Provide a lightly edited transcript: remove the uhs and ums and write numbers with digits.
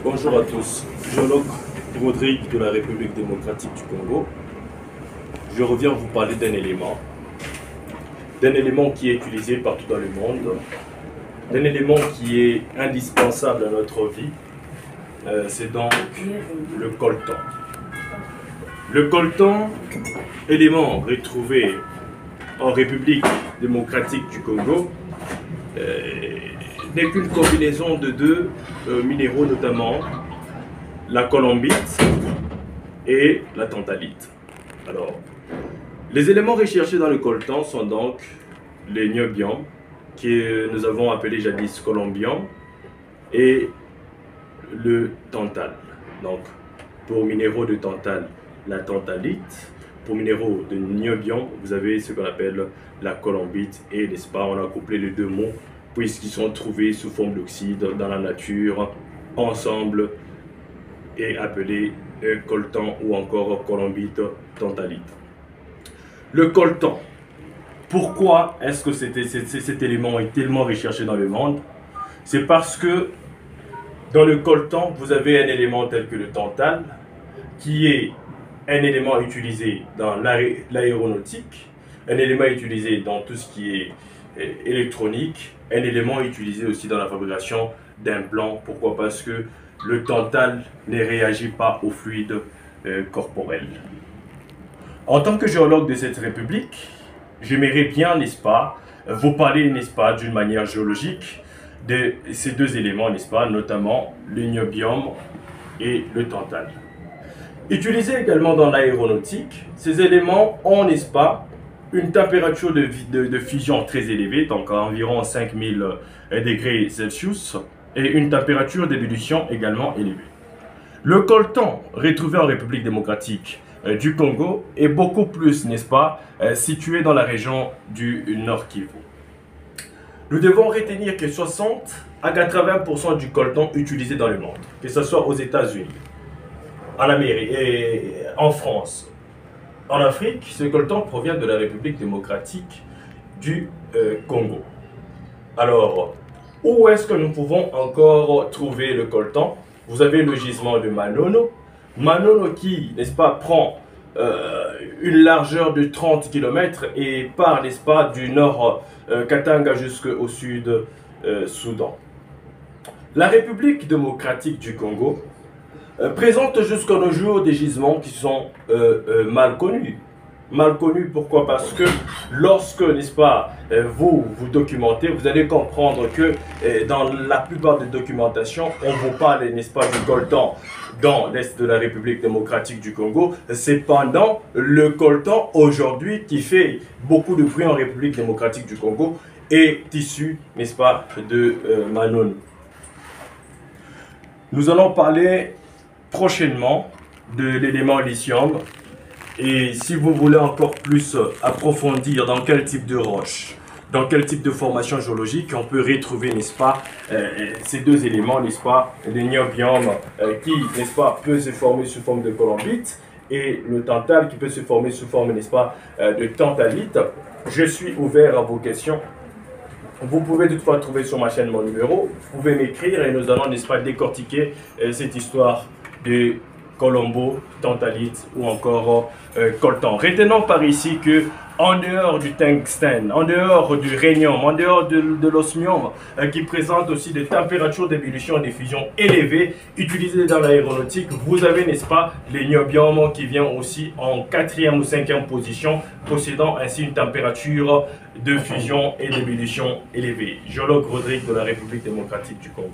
Bonjour à tous, géologue Rodrigue de la République démocratique du Congo. Je reviens vous parler d'un élément qui est utilisé partout dans le monde, d'un élément qui est indispensable à notre vie, c'est donc le coltan. Le coltan, élément retrouvé en République démocratique du Congo, n'est qu'une combinaison de deux minéraux, notamment la colombite et la tantalite. Alors, les éléments recherchés dans le coltan sont donc les niobium, que nous avons appelé jadis colombium, et le tantal. Donc, pour minéraux de tantal, la tantalite. Pour minéraux de niobium, vous avez ce qu'on appelle la colombite, et n'est-ce pas, on a couplé les deux mots puisqu'ils sont trouvés sous forme d'oxyde dans la nature, ensemble, et appelés coltan ou encore colombite tantalite. Le coltan, pourquoi est-ce que cet élément est tellement recherché dans le monde? C'est parce que dans le coltan, vous avez un élément tel que le tantal, qui est un élément utilisé dans l'aéronautique, un élément utilisé dans tout ce qui est électronique, un élément utilisé aussi dans la fabrication d'implants. Pourquoi? Parce que le tantal ne réagit pas au fluide corporel. En tant que géologue de cette république, j'aimerais bien, n'est-ce pas, vous parler, n'est-ce pas, d'une manière géologique de ces deux éléments, n'est-ce pas, notamment le niobium et le tantal. Utilisés également dans l'aéronautique, ces éléments ont, n'est-ce pas, une température de fusion très élevée, donc à environ 5000 degrés Celsius, et une température d'ébullition également élevée. Le coltan, retrouvé en République démocratique du Congo, est beaucoup plus, n'est-ce pas, situé dans la région du Nord Kivu. Nous devons retenir que 60 à 80% du coltan utilisé dans le monde, que ce soit aux États-Unis, en Amérique et en France, en Afrique, ce coltan provient de la République démocratique du Congo. Alors, où est-ce que nous pouvons encore trouver le coltan? Vous avez le gisement de Manono. Manono qui, n'est-ce pas, prend une largeur de 30 km et part, n'est-ce pas, du nord Katanga jusqu'au sud Soudan. La République démocratique du Congo présente jusqu'à nos jours des gisements qui sont mal connus. Mal connus, pourquoi? Parce que lorsque, n'est-ce pas, vous documentez, vous allez comprendre que dans la plupart des documentations, on vous parle, n'est-ce pas, du coltan dans l'est de la République démocratique du Congo. Cependant, le coltan aujourd'hui, qui fait beaucoup de bruit en République démocratique du Congo, est issu, n'est-ce pas, de Manono. Nous allons parler prochainement de l'élément lithium, et si vous voulez encore plus approfondir dans quel type de roche, dans quel type de formation géologique on peut retrouver, n'est-ce pas, ces deux éléments, n'est-ce pas, le niobium qui, n'est-ce pas, peut se former sous forme de colombite et le tantal qui peut se former sous forme, n'est-ce pas, de tantalite. Je suis ouvert à vos questions. Vous pouvez toutefois trouver sur ma chaîne mon numéro, vous pouvez m'écrire et nous allons, n'est-ce pas, décortiquer cette histoire de colombo, tantalite ou encore coltan. Retenons par ici que en dehors du tungstène, en dehors du rhénium, en dehors de l'osmium, qui présente aussi des températures d'ébullition et de fusion élevées utilisées dans l'aéronautique, vous avez, n'est-ce pas, les niobium qui vient aussi en 4e ou 5e position, possédant ainsi une température de fusion et d'ébullition élevée. Géologue Rodrigue de la République démocratique du Congo.